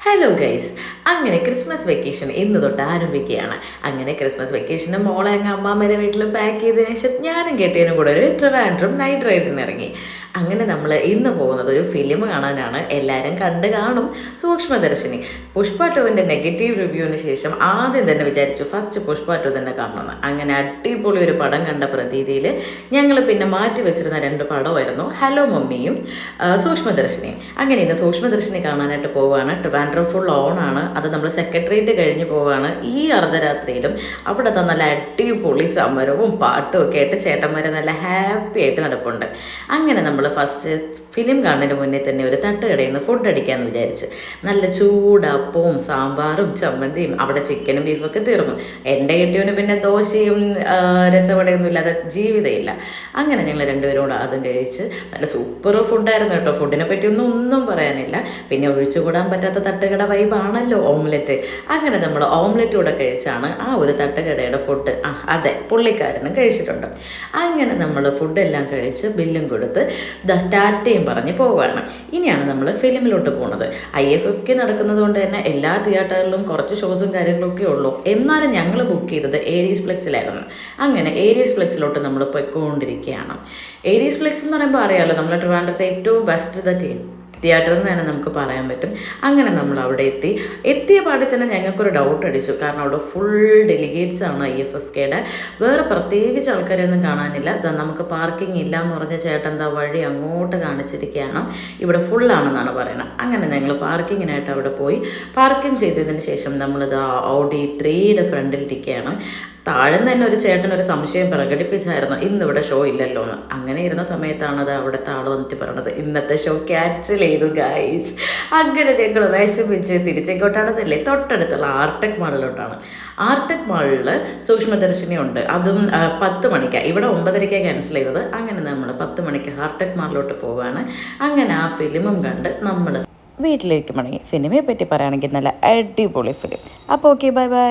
Hello guys, അങ്ങനെ Christmas vacation ഇന്ന് തൊട്ട് ആരംഭിക്കുകയാണ്. അങ്ങനെ ക്രിസ്മസ് വെക്കേഷന് മോളെ അങ്ങ് അമ്മാമ്മയുടെ വീട്ടിൽ പാക്ക് ചെയ്തതിനു ശേഷം ഞാനും കെട്ടിയതിനും കൂടെ ഒരു ട്രിവാൻഡ്രം നൈറ്റ് റൈഡിന് ഇറങ്ങി. അങ്ങനെ നമ്മൾ ഇന്ന് പോകുന്നത് ഒരു ഫിലിം കാണാനാണ്. എല്ലാവരും കണ്ട് കാണും, സൂക്ഷ്മദർശിനി. പുഷ്പ ടുവിൻ്റെ നെഗറ്റീവ് റിവ്യൂവിന് ശേഷം ആദ്യം തന്നെ വിചാരിച്ചു ഫസ്റ്റ് പുഷ്പ ടു തന്നെ കാണണമെന്ന്. അങ്ങനെ അടിപൊളി ഒരു പടം കണ്ട പ്രതീതിയിൽ ഞങ്ങൾ പിന്നെ മാറ്റി വെച്ചിരുന്ന രണ്ട് പടമായിരുന്നു ഹലോ മമ്മിയും സൂക്ഷ്മദർശിനിയും. അങ്ങനെ ഇന്ന് സൂക്ഷ്മദർശിനി കാണാനായിട്ട് പോവുകയാണ്. ട്രിവാൻഡ്രം ഫുൾ ഓണാണ്. അത് നമ്മൾ സെക്രട്ടേറിയറ്റ് കഴിഞ്ഞ് പോവുകയാണ്. ഈ അർദ്ധരാത്രിയിലും അവിടുത്തെ നല്ല അടിപൊളി സമരവും പാട്ടും ഒക്കെ ആയിട്ട് ചേട്ടന്മാരെ നല്ല ഹാപ്പി ആയിട്ട് നടപ്പുണ്ട്. അങ്ങനെ നമ്മൾ ഫസ്റ്റ് ഫിലിം കാണുന്നതിന് മുന്നേ തന്നെ ഒരു തട്ടുകടയിൽ നിന്ന് ഫുഡ് അടിക്കാമെന്ന് വിചാരിച്ച് നല്ല ചൂടപ്പവും സാമ്പാറും ചമ്മന്തിയും, അവിടെ ചിക്കനും ബീഫൊക്കെ തീർന്നു. എൻ്റെ കെട്ടിയവന് പിന്നെ ദോശയും രസവടയൊന്നും ഇല്ലാതെ ജീവിതമില്ല. അങ്ങനെ ഞങ്ങൾ രണ്ടുപേരും കൂടെ അതും കഴിച്ച് നല്ല സൂപ്പർ ഫുഡായിരുന്നു കേട്ടോ. ഫുഡിനെ പറ്റിയൊന്നും ഒന്നും പറയാനില്ല. പിന്നെ ഒഴിച്ചുകൂടാൻ പറ്റാത്ത തട്ടുകട വൈബാണല്ലോ ഓംലെറ്റ്. അങ്ങനെ നമ്മൾ ഓംലെറ്റ് കൂടെ കഴിച്ചാണ് ആ ഒരു തട്ടുകടയുടെ ഫുഡ്. അതെ, പുള്ളിക്കാരനും കഴിച്ചിട്ടുണ്ട്. അങ്ങനെ നമ്മൾ ഫുഡെല്ലാം കഴിച്ച് ബില്ലും കൊടുത്ത് ടാറ്റയും പറഞ്ഞ് പോവുകയാണ്. ഇനിയാണ് നമ്മൾ ഫിലിമിലോട്ട് പോകുന്നത്. IFFK നടക്കുന്നത് കൊണ്ട് തന്നെ എല്ലാ തിയേറ്ററിലും കുറച്ച് ഷോസും കാര്യങ്ങളൊക്കെ ഉള്ളൂ. എന്നാലും ഞങ്ങൾ ബുക്ക് ചെയ്തത് ഏരീസ് ഫ്ലെക്സിലായിരുന്നു. അങ്ങനെ ഏരീസ് ഫ്ലെക്സിലോട്ട് നമ്മൾ പോയിക്കൊണ്ടിരിക്കുകയാണ്. ഏരീസ് ഫ്ലെക്സ് എന്ന് പറയുമ്പോൾ അറിയാമല്ലോ, നമ്മുടെ ട്രിവാൻഡ്രത്തെ ഏറ്റവും ബെസ്റ്റ് തിയേറ്റർ എന്ന് തന്നെ നമുക്ക് പറയാൻ പറ്റും. അങ്ങനെ നമ്മൾ അവിടെ എത്തിയ പാടിൽ തന്നെ ഞങ്ങൾക്കൊരു ഡൗട്ട് അടിച്ചു. കാരണം അവിടെ ഫുൾ ഡെലിഗേറ്റ്സ് ആണ് IFFKയുടെ. വേറെ പ്രത്യേകിച്ച് ആൾക്കാരെയൊന്നും കാണാനില്ല. നമുക്ക് പാർക്കിംഗ് ഇല്ല എന്ന് പറഞ്ഞ ചേട്ടൻ എന്താ വഴി അങ്ങോട്ട് കാണിച്ചിരിക്കുകയാണ്. ഇവിടെ ഫുള്ളാണെന്നാണ് പറയുന്നത്. അങ്ങനെ ഞങ്ങൾ പാർക്കിങ്ങിനായിട്ട് അവിടെ പോയി പാർക്കിംഗ് ചെയ്തതിന് ശേഷം നമ്മളിത് Audi 3യുടെ ഫ്രണ്ടിലിരിക്കുകയാണ്. താഴെ തന്നെ ഒരു ചേട്ടനൊരു സംശയം പ്രകടിപ്പിച്ചായിരുന്നു, ഇന്നിവിടെ ഷോ ഇല്ലല്ലോ എന്ന്. അങ്ങനെ ഇരുന്ന സമയത്താണ് അത് അവിടുത്തെ ആൾ വന്നിട്ട് പറയണത് ഇന്നത്തെ ഷോ ക്യാൻസൽ ചെയ്തു ഗൈസ്. അങ്ങനെ ഞങ്ങൾ വിഷമിച്ച് തിരിച്ചെങ്കോട്ടാണെന്നല്ലേ, തൊട്ടടുത്തുള്ള ആർടെക് മാളിലോട്ടാണ്. ആർടെക് മാളിൽ സൂക്ഷ്മദർശിനി ഉണ്ട്. അതും 10 മണിക്കാണ്. ഇവിടെ 9:30 ക്യാൻസൽ ചെയ്തത്. അങ്ങനെ നമ്മൾ 10 മണിക്ക് ആർടെക് മാളിലോട്ട് പോവുകയാണ്. അങ്ങനെ ആ ഫിലിമും കണ്ട് നമ്മൾ വീട്ടിലേക്ക് മടങ്ങി. സിനിമയെ പറ്റി പറയുകയാണെങ്കിൽ നല്ല അടിപൊളി ഫിലിം. അപ്പോൾ ഓക്കെ, ബൈ ബൈ.